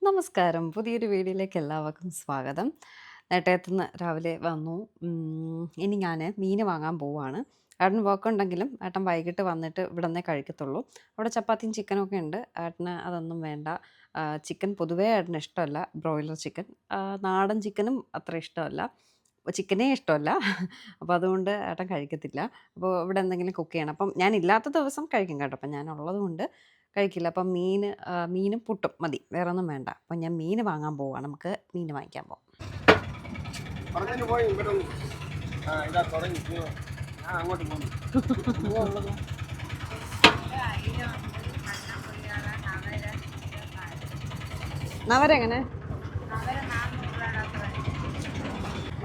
നമസ്കാരം. പുതിയൊരു വീഡിയോയിലേക്ക് എല്ലാവർക്കും സ്വാഗതം. നെട്ടയത്തുനിന്ന് രാവിലെ വന്നു. ഇനി ഞാൻ മീൻ വാങ്ങാൻ പോവാണ്. ഏട്ടന് വർക്കുണ്ടെങ്കിലും ഏട്ടൻ വൈകിട്ട് വന്നിട്ട് ഇവിടുന്നേ കഴിക്കത്തുള്ളൂ. അവിടെ ചപ്പാത്തിയും ചിക്കനും ഒക്കെ ഉണ്ട്. ഏട്ടന് അതൊന്നും വേണ്ട. ചിക്കൻ പൊതുവേ ഏട്ടന് ഇഷ്ടമല്ല. Broiler chicken. നാടൻ ചിക്കനും അത്ര ഇഷ്ടമല്ല. ചിക്കനേ ഇഷ്ടമല്ല. അപ്പോൾ അതുകൊണ്ട് ഏട്ടൻ കഴിക്കത്തില്ല. അപ്പോൾ ഇവിടെ എന്തെങ്കിലും കുക്ക് ചെയ്യണം. അപ്പം ഞാൻ ഇല്ലാത്ത ദിവസം കഴിക്കും കേട്ടോ. അപ്പം ഞാൻ ഉള്ളത് കൊണ്ട് കഴിക്കില്ല. അപ്പം മീനും പുട്ടും മതി. വേറെ ഒന്നും വേണ്ട. അപ്പം ഞാൻ മീൻ വാങ്ങാൻ പോവാണ്. നമുക്ക് മീൻ വാങ്ങിക്കാൻ പോവാം. പറഞ്ഞിട്ട് പോയി ഇവിടെ ഇതാ തുടങ്ങി ഞാൻ അങ്ങോട്ട് പോകുന്നു. നവര എങ്ങനെ?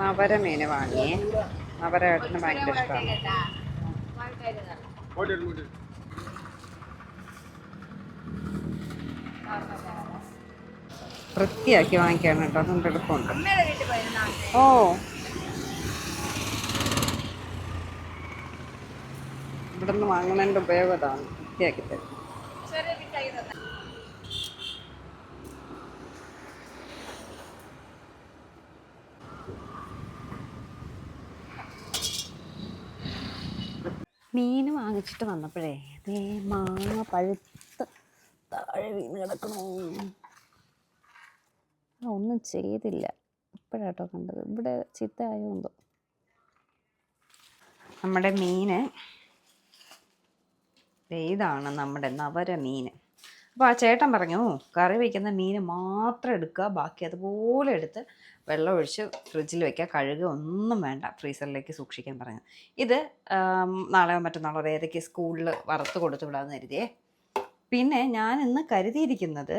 നവര മീൻ വാങ്ങിയേ. നവര ഏട്ടന് ഭയങ്കര ഇഷ്ടമാണ്. പോയിട്ട് വൃത്തിയാക്കി വാങ്ങിക്കാണ് കേട്ടോ. അതുകൊണ്ട് എളുപ്പമുണ്ട്. ഓ, ഇവിടെ നിന്ന് വാങ്ങുന്നതിൻ്റെ ഉപയോഗം അതാണ്. വൃത്തിയാക്കി തരും. മീൻ വാങ്ങിച്ചിട്ട് വന്നപ്പോഴേ ദേ മാങ്ങ പഴുത്ത് താഴെ വീണ് കിടക്കണോ. ഒന്നും ചെയ്തില്ല. ഇപ്പോഴാട്ടോ കണ്ടത്. ഇവിടെ ചീത്തയായോ എന്തോ. നമ്മുടെ മീന് ഇതാണ് നമ്മുടെ നവര മീൻ. അപ്പോൾ ആ ചേട്ടൻ പറഞ്ഞു കറി വയ്ക്കുന്ന മീൻ മാത്രം എടുക്കുക, ബാക്കി അതുപോലെ എടുത്ത് വെള്ളം ഒഴിച്ച് ഫ്രിഡ്ജിൽ വയ്ക്കുക, കഴുകുക ഒന്നും വേണ്ട, ഫ്രീസറിലേക്ക് സൂക്ഷിക്കാൻ പറഞ്ഞു. ഇത് നാളെയോ മറ്റന്നാളോ വേദയ്ക്ക് സ്കൂളിൽ വറുത്ത് കൊടുത്തു വിടാമെന്ന് കരുതിയേ. പിന്നെ ഞാൻ ഇന്ന് കരുതിയിരിക്കുന്നത്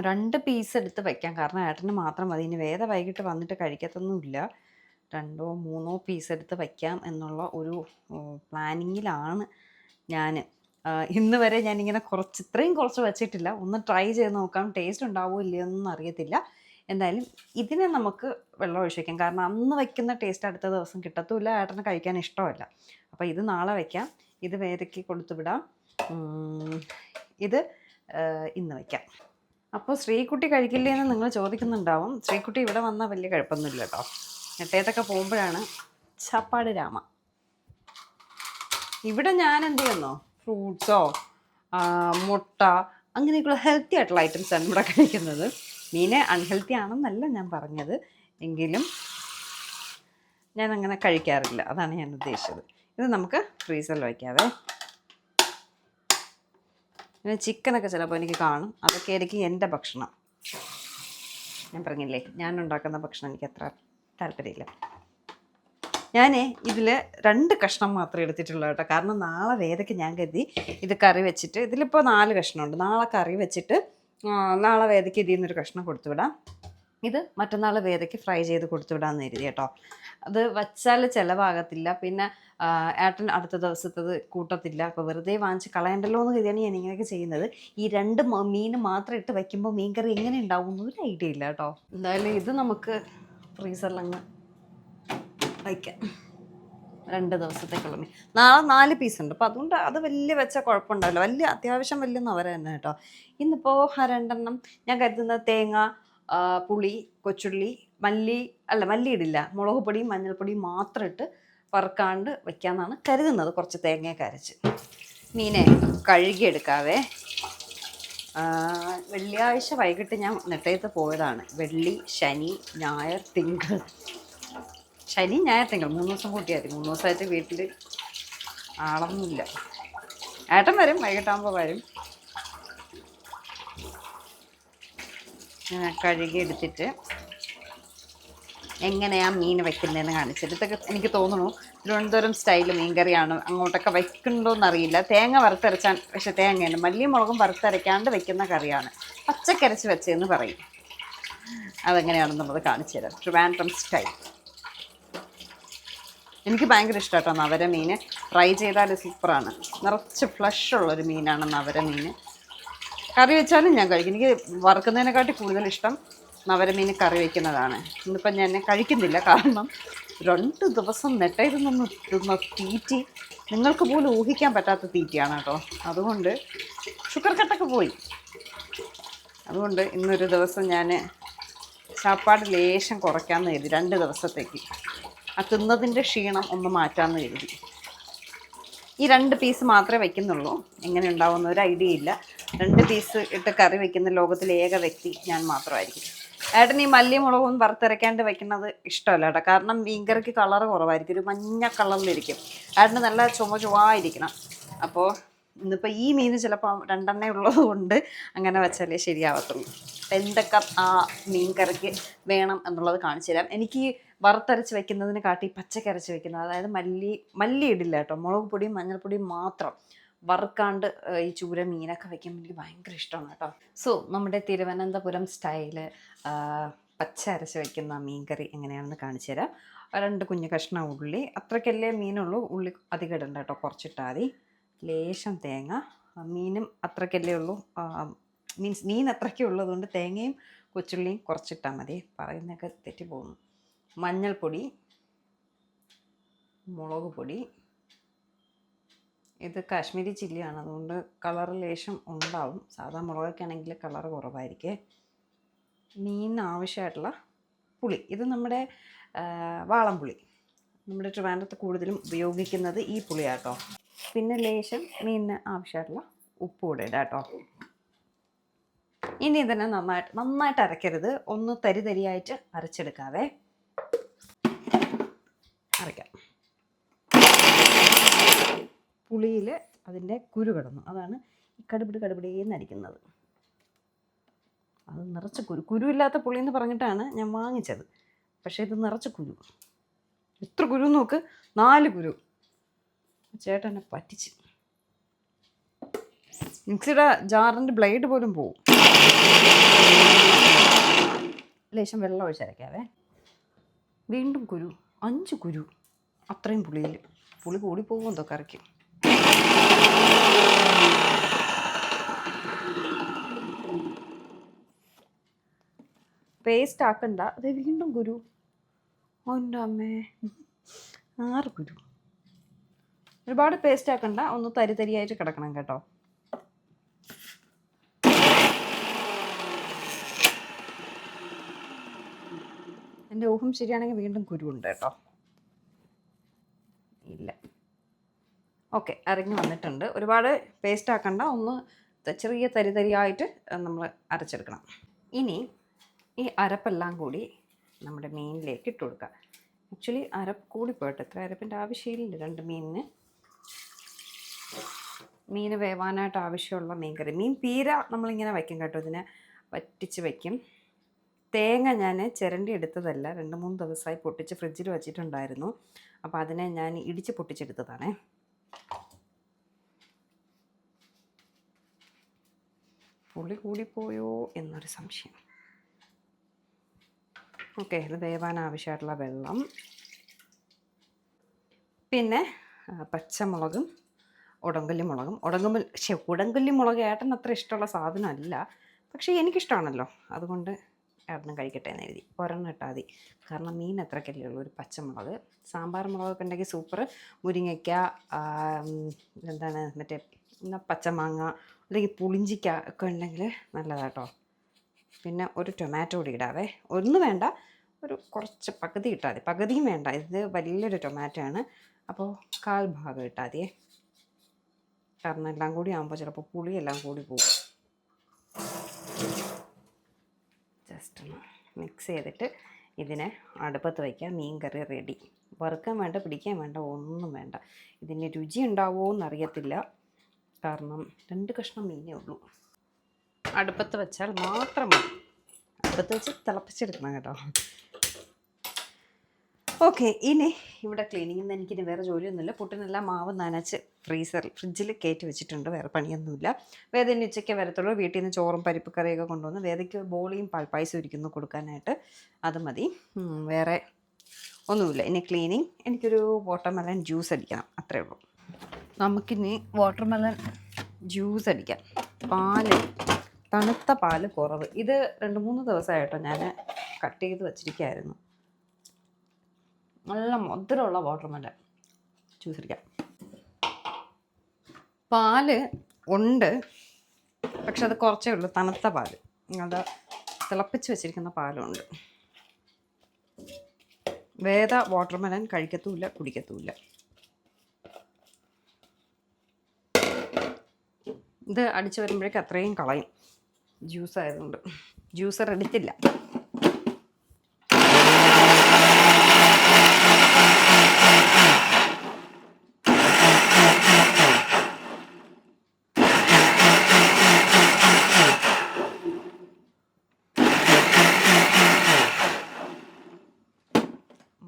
2 പീസ് എടുത്ത് വയ്ക്കാം. കാരണം ഏട്ടന് മാത്രം മതി. ഇനി വേദ വൈകിട്ട് വന്നിട്ട് കഴിക്കത്തൊന്നുമില്ല. 2 or 3 പീസ് എടുത്ത് വയ്ക്കാം എന്നുള്ള ഒരു പ്ലാനിങ്ങിലാണ് ഞാൻ. ഇന്ന് വരെ ഞാനിങ്ങനെ ഇത്രയും കുറച്ച് വെച്ചിട്ടില്ല. ഒന്ന് ട്രൈ ചെയ്ത് നോക്കാം. ടേസ്റ്റ് ഉണ്ടാവുമോ ഇല്ലയോന്നൊന്നും അറിയത്തില്ല. എന്തായാലും ഇതിനെ നമുക്ക് വെള്ളം ഒഴിച്ച് വയ്ക്കാം. കാരണം അന്ന് വയ്ക്കുന്ന ടേസ്റ്റ് അടുത്ത ദിവസം കിട്ടത്തുമില്ല. ഏട്ടന് കഴിക്കാൻ ഇഷ്ടമല്ല. അപ്പോൾ ഇത് നാളെ വയ്ക്കാം. ഇത് വേദയ്ക്ക് കൊടുത്തു വിടാം. ഇത് ഇന്ന് വയ്ക്കാം. അപ്പോൾ ശ്രീകുട്ടി കഴിക്കില്ലേ എന്ന് നിങ്ങൾ ചോദിക്കുന്നുണ്ടാവും. ശ്രീകുട്ടി ഇവിടെ വന്നാൽ വലിയ കുഴപ്പമൊന്നുമില്ല കേട്ടോ. നെട്ടയത്തൊക്കെ പോകുമ്പോഴാണ് ചപ്പാട് രാമ. ഇവിടെ ഞാൻ എന്ത് ചെയ്യുന്നോ, ഫ്രൂട്ട്സോ മുട്ട അങ്ങനെയൊക്കെയുള്ള ഹെൽത്തി ആയിട്ടുള്ള ഐറ്റംസാണ് ഇവിടെ കഴിക്കുന്നത്. മീനെ അൺഹെൽത്തി ആണെന്നല്ല ഞാൻ പറഞ്ഞത്, എങ്കിലും ഞാൻ അങ്ങനെ കഴിക്കാറില്ല. അതാണ് ഞാൻ ഉദ്ദേശിച്ചത്. ഇത് നമുക്ക് ഫ്രീസറിൽ വയ്ക്കാവേ. പിന്നെ ചിക്കനൊക്കെ ചിലപ്പോൾ എനിക്ക് കാണും. അതൊക്കെ ആയിരിക്കും എൻ്റെ ഭക്ഷണം. ഞാൻ പറഞ്ഞില്ലേ, ഞാൻ ഉണ്ടാക്കുന്ന ഭക്ഷണം എനിക്ക് അത്ര താല്പര്യമില്ല. ഞാൻ ഇതിൽ 2 കഷ്ണം മാത്രമേ എടുത്തിട്ടുള്ളൂ കേട്ടോ. കാരണം നാളെ വേദയ്ക്ക് ഞാൻ കരുതി ഇത് കറി വെച്ചിട്ട്, ഇതിലിപ്പോൾ 4 കഷ്ണമുണ്ട്. നാളെ കറി വെച്ചിട്ട് നാളെ വേദയ്ക്ക് ഇതിൽ നിന്നൊരു കഷ്ണം കൊടുത്തു വിടാം. ഇത് മറ്റന്നാൾ വേദയ്ക്ക് ഫ്രൈ ചെയ്ത് കൊടുത്തു വിടാമെന്ന് കരുതി കേട്ടോ. അത് വച്ചാൽ ചിലവാകത്തില്ല. പിന്നെ ഏട്ടൻ അടുത്ത ദിവസത്തത് കൂട്ടത്തില്ല. അപ്പോൾ വെറുതെ വാങ്ങിച്ച് കളയണ്ടല്ലോ എന്ന് കരുതിയാണ് ഞാൻ ഇങ്ങനെയൊക്കെ ചെയ്യുന്നത്. ഈ 2 മീൻ മാത്രം ഇട്ട് വയ്ക്കുമ്പോൾ മീൻ കറി എങ്ങനെ ഉണ്ടാവും എന്നൊരു ഐഡിയ ഇല്ല കേട്ടോ. എന്തായാലും ഇത് നമുക്ക് ഫ്രീസറിലങ്ങ് വയ്ക്കാം. 2 ദിവസത്തേക്കുള്ള മീൻ. നാളെ 4 പീസ് ഉണ്ട്. അപ്പോൾ അതുകൊണ്ട് അത് വലിയ വെച്ചാൽ കുഴപ്പമുണ്ടാവില്ല. അത്യാവശ്യം വലിയ നവര തന്നെ കേട്ടോ. ഇന്നിപ്പോൾ 2 ഞാൻ കരുതുന്ന തേങ്ങ, പുളി, കൊച്ചുള്ളി, മല്ലി ഇടില്ല, മുളക് പൊടിയും മഞ്ഞൾപ്പൊടിയും മാത്രം ഇട്ട് വറുക്കാണ്ട് വയ്ക്കാമെന്നാണ് കരുതുന്നത്. കുറച്ച് തേങ്ങയൊക്കെ അരച്ച്. മീനെ കഴുകിയെടുക്കാവേ. വെള്ളിയാഴ്ച വൈകിട്ട് ഞാൻ നെട്ടയത്ത് പോയതാണ്. വെള്ളി, ശനി, ഞായർ, തിങ്കൾ. ശനി, ഞായർ, തിങ്കൾ 3 ദിവസം കൂട്ടിയായിരുന്നു. 3 ദിവസമായിട്ട് വീട്ടിൽ ആളൊന്നുമില്ല. ഏട്ടൻ വരും, വൈകിട്ടാകുമ്പോൾ വരും. കഴുകി എടുത്തിട്ട് എങ്ങനെയാണ് മീൻ വയ്ക്കുന്നതെന്ന് കാണിച്ചിട്ട്. ഇതൊക്കെ എനിക്ക് തോന്നുന്നു തിരുവനന്തപുരം സ്റ്റൈൽ മീൻ കറിയാണ്. അങ്ങോട്ടൊക്കെ വയ്ക്കണ്ടോയെന്നറിയില്ല. തേങ്ങ വറുത്തരച്ചാൽ, പക്ഷെ തേങ്ങയാണ് മല്ലിയും മുളകും വറുത്തരയ്ക്കാണ്ട് വയ്ക്കുന്ന കറിയാണ്. പച്ചക്കരച്ച് വെച്ചതെന്ന് പറയും. അതെങ്ങനെയാണെന്നുള്ളത് കാണിച്ചു തരാം. ട്രിവാൻഡ്രം സ്റ്റൈൽ. എനിക്ക് ഭയങ്കര ഇഷ്ടം കേട്ടോ നവര മീൻ. ഫ്രൈ ചെയ്താൽ സൂപ്പറാണ്. നിറച്ച് ഫ്ലഷ് ഉള്ളൊരു മീനാണ് നവര മീൻ. കറി വെച്ചാലും ഞാൻ കഴിക്കും. എനിക്ക് വറുക്കുന്നതിനെക്കാട്ടി കൂടുതൽ ഇഷ്ടം നവര മീൻ കറി വയ്ക്കുന്നതാണ്. ഇന്നിപ്പം ഞാൻ കഴിക്കുന്നില്ല. കാരണം 2 ദിവസം നെട്ടയിരുന്നൊന്ന് തിന്ന തീറ്റി നിങ്ങൾക്ക് പോലും ഊഹിക്കാൻ പറ്റാത്ത തീറ്റിയാണ് കേട്ടോ. അതുകൊണ്ട് ഷുഗർ കട്ടൊക്കെ പോയി. അതുകൊണ്ട് ഇന്നൊരു ദിവസം ഞാൻ ചാപ്പാട് ലേശം കുറയ്ക്കാമെന്ന് കരുതി 2 ദിവസത്തേക്ക്. ആ തിന്നതിൻ്റെ ക്ഷീണം ഒന്ന് മാറ്റാമെന്ന് കരുതി. ഈ 2 പീസ് മാത്രമേ വയ്ക്കുന്നുള്ളൂ. എങ്ങനെ ഉണ്ടാവുന്ന ഒരു ഐഡിയ ഇല്ല. 2 പീസ് ഇട്ട് കറി വയ്ക്കുന്ന ലോകത്തിലെ ഏക വ്യക്തി ഞാൻ മാത്രമായിരിക്കും. ഏട്ടന് ഈ മല്ലി മുളകൊന്നും വറുത്തരയ്ക്കാണ്ട് വയ്ക്കുന്നത് ഇഷ്ടമല്ല കേട്ടോ. കാരണം മീൻകറിക്ക് കളറ് കുറവായിരിക്കും, ഒരു മഞ്ഞ കളറിലിരിക്കും. ഏട്ടന് നല്ല ചുവയിരിക്കണം. അപ്പോൾ ഇന്നിപ്പോൾ ഈ മീൻ ചിലപ്പോൾ 2 എണ്ണ ഉള്ളത് കൊണ്ട് അങ്ങനെ വെച്ചാലേ ശരിയാവത്തുള്ളൂ. എന്തൊക്കെ ആ മീൻ കറിക്ക് വേണം എന്നുള്ളത് കാണിച്ചു തരാം. എനിക്ക് വറുത്തരച്ച് വെക്കുന്നതിന് കാട്ടി പച്ചക്കരച്ച് വെക്കുന്നത്, അതായത് മല്ലി ഇടില്ല കേട്ടോ, മുളക് പൊടിയും മഞ്ഞൾപ്പൊടിയും മാത്രം വറുക്കാണ്ട് ഈ ചൂര മീനൊക്കെ വെക്കുമ്പോൾ എനിക്ക് ഭയങ്കര ഇഷ്ടമാണ് കേട്ടോ. സോ നമ്മുടെ തിരുവനന്തപുരം സ്റ്റൈല് പച്ച അരച്ച് വയ്ക്കുന്ന മീൻ കറി എങ്ങനെയാണെന്ന് കാണിച്ചു തരാം. 2 കുഞ്ഞു കഷ്ണം ഉള്ളി, അത്രയ്ക്കല്ലേ മീനുള്ളൂ, ഉള്ളി അധികം ഇടണ്ട കേട്ടോ, കുറച്ചിട്ടാൽ മതി. ലേശം തേങ്ങ, മീനും അത്രയ്ക്കല്ലേ ഉള്ളൂ, മീൻസ് മീൻ അത്രയ്ക്കേ ഉള്ളതുകൊണ്ട് തേങ്ങയും കൊച്ചുള്ളിയും കുറച്ചിട്ടാൽ മതി. പറയുന്നതൊക്കെ തെറ്റിപ്പോകുന്നു. മഞ്ഞൾപ്പൊടി, മുളക് പൊടി, ഇത് കാശ്മീരി ചില്ലിയാണ്, അതുകൊണ്ട് കളർ ലേശം ഉണ്ടാവും. സാധാ മുളകൊക്കെ ആണെങ്കിൽ കളർ കുറവായിരിക്കും. മീനിന് ആവശ്യമായിട്ടുള്ള പുളി, ഇത് നമ്മുടെ വാളംപുളി, നമ്മുടെ ട്രിവാൻഡ്രത്ത് കൂടുതലും ഉപയോഗിക്കുന്നത് ഈ പുളിയാട്ടോ. പിന്നെ ലേശം മീനിന് ആവശ്യമായിട്ടുള്ള ഉപ്പ് കൂടെ ഇടാം കേട്ടോ. ഇനി ഇതിനെ നന്നായിട്ട് അരയ്ക്കരുത്, ഒന്ന് തരിയായിട്ട് അരച്ചെടുക്കാവേ. അരയ്ക്കാം. പുളിയിൽ അതിൻ്റെ കുരു കിടന്നു, അതാണ് ഈ കടുപിടിയെന്ന് അരിക്കുന്നത്. അത് നിറച്ച് കുരുവില്ലാത്ത പുളി എന്ന് പറഞ്ഞിട്ടാണ് ഞാൻ വാങ്ങിച്ചത്. പക്ഷേ ഇത് നിറച്ച് കുരു. എത്ര കുരു നോക്ക്, 4 കുരു. ചേട്ടൻ എന്നെ പറ്റിച്ച്. മിക്സിയുടെ ജാറിൻ്റെ ബ്ലേഡ് പോലും പോവും. ലേശം വെള്ളം ഒഴിച്ചരയ്ക്കാവേ. വീണ്ടും കുരു, 5 കുരു. അത്രയും പുളിയിൽ പുളി കൂടിപ്പോകും എന്തോ കറിക്ക്. പേസ്റ്റ് ആക്കണ്ട, അത് വീണ്ടും കുരു. എൻ്റെ അമ്മേ, 6 കുരു. ഒരുപാട് പേസ്റ്റ് ആക്കണ്ട, ഒന്ന് തരിയായിട്ട് കിടക്കണം കേട്ടോ. എൻ്റെ ഊഹം ശരിയാണെങ്കിൽ വീണ്ടും കുരുവുണ്ട് കേട്ടോ. ഇല്ല, ഓക്കെ, അരഞ്ഞു വന്നിട്ടുണ്ട്. ഒരുപാട് പേസ്റ്റ് ആക്കണ്ട, ഒന്ന് ചെറിയ തരിയായിട്ട് നമ്മൾ അരച്ചെടുക്കണം. ഇനി ഈ അരപ്പെല്ലാം കൂടി നമ്മുടെ മീനിലേക്ക് ഇട്ട് കൊടുക്കുക. ആക്ച്വലി അരപ്പ് കൂടിപ്പോയിട്ട്, ഇത്ര അരപ്പിൻ്റെ ആവശ്യമില്ല 2 മീനിന്. മീൻ വേവാനായിട്ട് ആവശ്യമുള്ള മീൻ കറി. മീൻ പീര നമ്മളിങ്ങനെ വയ്ക്കും കേട്ടോ, ഇതിനെ വറ്റിച്ച് വയ്ക്കും. തേങ്ങ ഞാൻ ചിരണ്ടി എടുത്തതല്ല, 2-3 ദിവസമായി പൊട്ടിച്ച് ഫ്രിഡ്ജിൽ വച്ചിട്ടുണ്ടായിരുന്നു. അപ്പോൾ അതിനെ ഞാൻ ഇടിച്ച് പൊട്ടിച്ചെടുത്തതാണേ. പുളി കൂടിപ്പോയോ എന്നൊരു സംശയം. ഓക്കെ, ഇത് വേവാൻ ആവശ്യമായിട്ടുള്ള വെള്ളം, പിന്നെ പച്ചമുളകും ഉടങ്കല്ലി മുളകും. ഉടങ്കല്ലി മുളക് ഏട്ടൻ അത്ര ഇഷ്ടമുള്ള സാധനമല്ല, പക്ഷേ എനിക്കിഷ്ടമാണല്ലോ, അതുകൊണ്ട് ഏട്ടനും കഴിക്കട്ടെ എന്ന് എഴുതി. 1 ഇട്ടാൽ മതി, കാരണം മീൻ അത്രയ്ക്കല്ലേ ഉള്ളൂ. ഒരു പച്ചമുളക്, സാമ്പാർ മുളകൊക്കെ ഉണ്ടെങ്കിൽ സൂപ്പർ. മുരിങ്ങയ്ക്ക, എന്താണ് മറ്റേ പച്ചമാങ്ങ അല്ലെങ്കിൽ പുളിഞ്ചിക്ക ഒക്കെ ഉണ്ടെങ്കിൽ നല്ലതാട്ടോ. പിന്നെ ഒരു ടൊമാറ്റോ കൂടി ഇടാവേ. 1 വേണ്ട, ഒരു കുറച്ച് പകുതി ഇട്ടാൽ മതി. പകുതിയും വേണ്ട, ഇത് വലിയൊരു ടൊമാറ്റോ ആണ്, അപ്പോൾ 1/4 ഭാഗം ഇട്ടാൽ മതിയേ. കാരണം എല്ലാം കൂടി ആകുമ്പോൾ ചിലപ്പോൾ പുളിയെല്ലാം കൂടി പോകും. ജസ്റ്റ് ഒന്ന് മിക്സ് ചെയ്തിട്ട് ഇതിനെ അടുപ്പത്ത് വയ്ക്കുക. മീൻ കറി റെഡി. വറുക്കാൻ വേണ്ട, പിടിക്കാൻ വേണ്ട, ഒന്നും വേണ്ട. ഇതിന് രുചി ഉണ്ടാവുമോ എന്നറിയത്തില്ല, കാരണം 2 കഷ്ണം മീനേ ഉള്ളൂ. അടുപ്പത്ത് വെച്ചാൽ മാത്രം മതി. അടുപ്പത്ത് വെച്ച് തിളപ്പിച്ചെടുക്കണം കേട്ടോ. ഓക്കെ, ഇനി ഇവിടെ ക്ലീനിങ്ങിൽ നിന്ന് എനിക്കിനി വേറെ ജോലിയൊന്നുമില്ല. പുട്ടിനെല്ലാം മാവ് നനച്ച് ഫ്രിഡ്ജിൽ കയറ്റി വെച്ചിട്ടുണ്ട്, വേറെ പണിയൊന്നുമില്ല. വേദന ഉച്ചയ്ക്ക് വരത്തുള്ളൂ. വീട്ടിൽ നിന്ന് ചോറും പരിപ്പ് കറിയൊക്കെ കൊണ്ടുവന്ന് വേദയ്ക്ക് ബോളിയും പാൽപ്പായസം ഇരിക്കുന്നു കൊടുക്കാനായിട്ട്, അത് മതി. വേറെ ഒന്നുമില്ല. ഇനി ക്ലീനിങ്, എനിക്കൊരു വാട്ടർമെലൺ ജ്യൂസ് അടിക്കണം, അത്രേ ഉള്ളൂ. നമുക്കിനി വാട്ടർമെലൺ ജ്യൂസ് അടിക്കാം. തണുത്ത പാല് കുറവ്. ഇത് 2-3 ദിവസമായിട്ടോ ഞാൻ കട്ട് ചെയ്ത് വച്ചിരിക്കുകയായിരുന്നു. നല്ല മധുരമുള്ള വാട്ടർമെലൺ ജ്യൂസ് അടിക്കാം. പാല് ഉണ്ട്, പക്ഷെ അത് കുറച്ചേ ഉള്ളൂ, തണുത്ത പാല്. അത് തിളപ്പിച്ച് വെച്ചിരിക്കുന്ന പാലുണ്ട്. വേദ വാട്ടർമെലൻ കഴിക്കത്തുമില്ല, കുടിക്കത്തുമില്ല. ഇത് അടിച്ചു വരുമ്പോഴേക്ക് അത്രയും കളയും, ജ്യൂസ് ആയതുകൊണ്ട്. ജ്യൂസർ എടുത്തില്ല.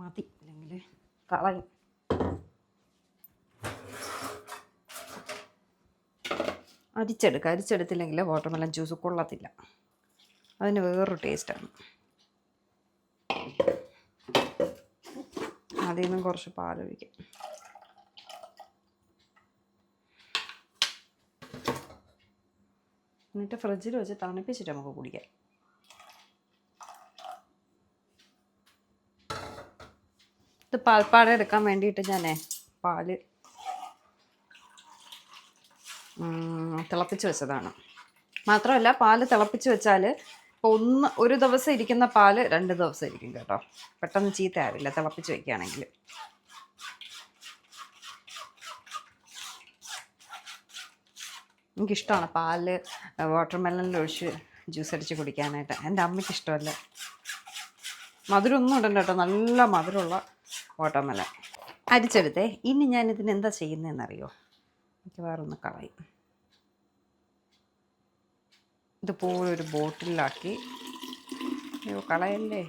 മതി, അല്ലെങ്കിൽ കളയും. അരിച്ചെടുത്തില്ലെങ്കിൽ വാട്ടർമെലൻ ജ്യൂസ് കൊള്ളത്തില്ല, അതിന് വേറൊരു ടേസ്റ്റാണ്. അതിൽ നിന്നും കുറച്ച് പാലൊഴിക്കാം. എന്നിട്ട് ഫ്രിഡ്ജിൽ വെച്ച് തണുപ്പിച്ചിട്ട് നമുക്ക് കുടിക്കാം. ഇത് പാൽപ്പാട എടുക്കാൻ വേണ്ടിയിട്ട് ഞാനേ പാല് തിളപ്പിച്ച് വെച്ചതാണ്. മാത്രമല്ല, പാല് തിളപ്പിച്ച് വെച്ചാൽ ഇപ്പോൾ ഒരു ദിവസം ഇരിക്കുന്ന പാല് 2 ദിവസം ഇരിക്കും കേട്ടോ. പെട്ടെന്ന് ചീത്തയാവില്ല തിളപ്പിച്ച് വയ്ക്കുകയാണെങ്കിൽ. എനിക്കിഷ്ടമാണ് പാല് വാട്ടർമെലനിലൊഴിച്ച് ജ്യൂസ് അടിച്ച് കുടിക്കാനായിട്ട്. എൻ്റെ അമ്മയ്ക്ക് ഇഷ്ടമല്ല. മധുരമൊന്നും ഇടണ്ട കേട്ടോ, നല്ല മധുരമുള്ള വാട്ടർമെലൻ. അരിച്ചെടുത്തേ. ഇനി ഞാനിതിന് എന്താ ചെയ്യുന്നതെന്നറിയോ? എനിക്ക് വേറൊന്ന് കളയും. ഇതുപോലെ ഒരു ബോട്ടിലാക്കി, അയ്യോ കളയല്ലേ,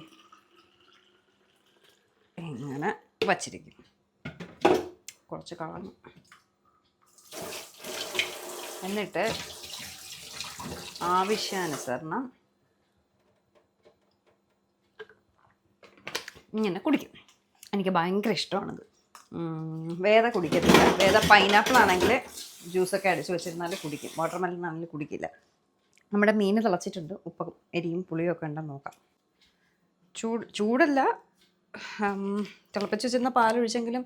ഇങ്ങനെ വച്ചിരിക്കും. കുറച്ച് കളഞ്ഞു. എന്നിട്ട് ആവശ്യാനുസരണം ഇങ്ങനെ കുടിക്കും. എനിക്ക് ഭയങ്കര ഇഷ്ടമാണിത്. വേദ കുടിക്കത്തില്ല. വേദ പൈനാപ്പിൾ ആണെങ്കിൽ ജ്യൂസൊക്കെ അടിച്ച് വെച്ചിരുന്നാൽ കുടിക്കും, വാട്ടർമെലൻ ആണെങ്കിൽ കുടിക്കില്ല. നമ്മുടെ മീൻ തിളച്ചിട്ടുണ്ട്. ഉപ്പും എരിയും പുളിയും ഒക്കെ ഉണ്ടെന്ന് നോക്കാം. ചൂടല്ല, തിളപ്പിച്ച് വെച്ചിരുന്ന പാലൊഴിച്ചെങ്കിലും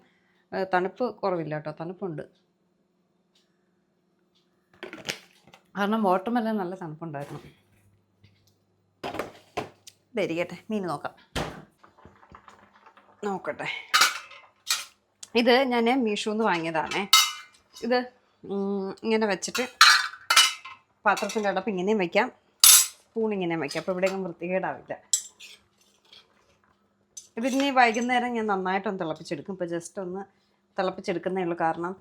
തണുപ്പ് കുറവില്ല കേട്ടോ, തണുപ്പുണ്ട്. കാരണം വാട്ടർമെലൻ നല്ല തണുപ്പുണ്ടായിരുന്നു. ഇതായിരിക്കട്ടെ, മീൻ നോക്കട്ടെ. ഇത് ഞാൻ മീഷോന്ന് വാങ്ങിയതാണേ. ഇത് ഇങ്ങനെ വെച്ചിട്ട് പാത്രത്തിൻ്റെ അടപ്പ് ഇങ്ങനെയും വയ്ക്കാം, സ്പൂൺ ഇങ്ങനെയും വയ്ക്കാം. അപ്പോൾ ഇവിടെയൊന്നും വൃത്തികേടാവില്ല. ഇതിനി വൈകുന്നേരം ഞാൻ നന്നായിട്ടൊന്ന് തിളപ്പിച്ചെടുക്കും. ഇപ്പോൾ ജസ്റ്റ് ഒന്ന് തിളപ്പിച്ചെടുക്കുന്നേ ഉള്ളൂ. കാരണം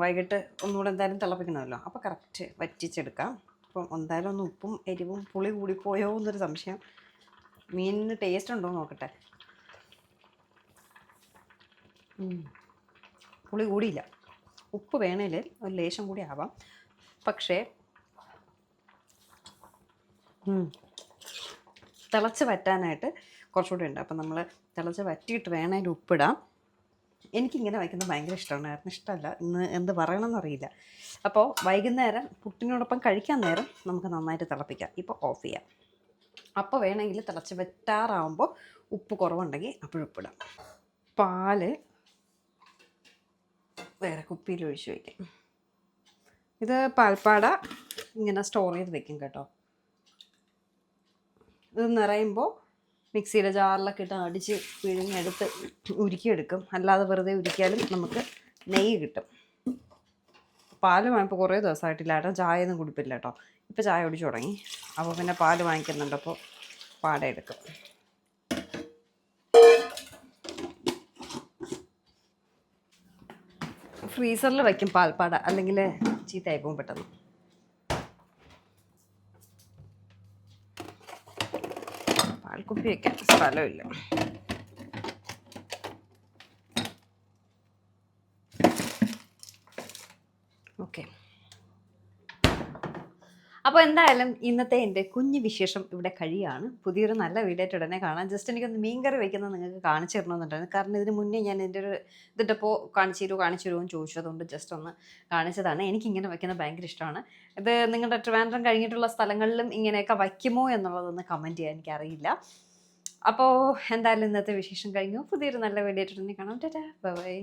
വൈകിട്ട് ഒന്നുകൂടെ എന്തായാലും തിളപ്പിക്കണമല്ലോ. അപ്പോൾ കറക്റ്റ് വറ്റിച്ചെടുക്കാം. അപ്പം എന്തായാലും ഒന്ന് ഉപ്പും എരിവും പുളി കൂടിപ്പോയോ എന്നൊരു സംശയം. മീനിന് ടേസ്റ്റ് ഉണ്ടോ നോക്കട്ടെ. പുളി കൂടിയില്ല. ഉപ്പ് വേണേൽ ഒരു ലേശം കൂടി ആവാം. പക്ഷേ തിളച്ച് വറ്റാനായിട്ട് കുറച്ചുകൂടി ഉണ്ട്. അപ്പം നമ്മൾ തിളച്ച് വറ്റിയിട്ട് വേണേൽ ഉപ്പിടാം. എനിക്കിങ്ങനെ വയ്ക്കുന്നത് ഭയങ്കര ഇഷ്ടമാണ്. ഇഷ്ടമല്ല, ഇന്ന് എന്ത് പറയണമെന്നറിയില്ല. അപ്പോൾ വൈകുന്നേരം പുട്ടിനോടൊപ്പം കഴിക്കാൻ നേരം നമുക്ക് നന്നായിട്ട് തിളപ്പിക്കാം. ഇപ്പോൾ ഓഫ് ചെയ്യാം. അപ്പോൾ വേണമെങ്കിൽ തിളച്ച് വറ്റാറാവുമ്പോൾ ഉപ്പ് കുറവുണ്ടെങ്കിൽ അപ്പോഴും ഉപ്പിടാം. പാല് വേറെ കുപ്പിയിൽ ഒഴിച്ച് വയ്ക്കാം. ഇത് പാൽപ്പാട ഇങ്ങനെ സ്റ്റോർ ചെയ്ത് വെക്കും കേട്ടോ. ഇത് നിറയുമ്പോൾ മിക്സിയുടെ ജാറിലൊക്കെ ഇട്ട് അടിച്ച് പിഴിഞ്ഞെടുത്ത് ഉരുക്കിയെടുക്കും. അല്ലാതെ വെറുതെ ഉരുക്കിയാലും നമുക്ക് നെയ്യ് കിട്ടും. പാല് വാങ്ങിപ്പോൾ കുറേ ദിവസമായിട്ടില്ല കേട്ടോ. ചായ ഒന്നും കുടിപ്പില്ല കേട്ടോ. ഇപ്പോൾ ചായ കുടിച്ചു തുടങ്ങി. അപ്പോൾ പിന്നെ പാല് വാങ്ങിക്കുന്നുണ്ട്. അപ്പോൾ പാട എടുക്കും. ഫ്രീസറിൽ വയ്ക്കും പാൽപ്പാട, അല്ലെങ്കിൽ ചീത്തയായി പോകും പെട്ടെന്ന്. പാൽക്കുപ്പി വയ്ക്കാൻ സ്ഥലമില്ല. ഓക്കെ, അപ്പോൾ എന്തായാലും ഇന്നത്തെ എൻ്റെ കുഞ്ഞു വിശേഷം ഇവിടെ കഴിയാണ്. പുതിയൊരു നല്ല വീഡിയോ ആയിട്ട് ഉടനെ കാണാം. ജസ്റ്റ് എനിക്കൊന്ന് മീൻകറി വയ്ക്കുന്നത് നിങ്ങൾക്ക് കാണിച്ചു തരണമെന്നുണ്ടായിരുന്നു. കാരണം ഇതിന് മുന്നേ ഞാൻ ഇതിപ്പോൾ കാണിച്ചു തരുമോ എന്ന് ചോദിച്ചതുകൊണ്ട് ജസ്റ്റ് ഒന്ന് കാണിച്ചതാണ്. എനിക്കിങ്ങനെ വയ്ക്കുന്നത് ഭയങ്കര ഇഷ്ടമാണ്. ഇത് നിങ്ങളുടെ ട്രിവാൻഡ്രം കഴിഞ്ഞിട്ടുള്ള സ്ഥലങ്ങളിലും ഇങ്ങനെയൊക്കെ വയ്ക്കുമോ എന്നുള്ളതൊന്ന് കമൻറ്റ് ചെയ്യാൻ എനിക്കറിയില്ല. അപ്പോൾ എന്തായാലും ഇന്നത്തെ വിശേഷം കഴിഞ്ഞു. പുതിയൊരു നല്ല വീഡിയോ ആയിട്ട് ഉടനെ കാണാം. Tata, bye bye.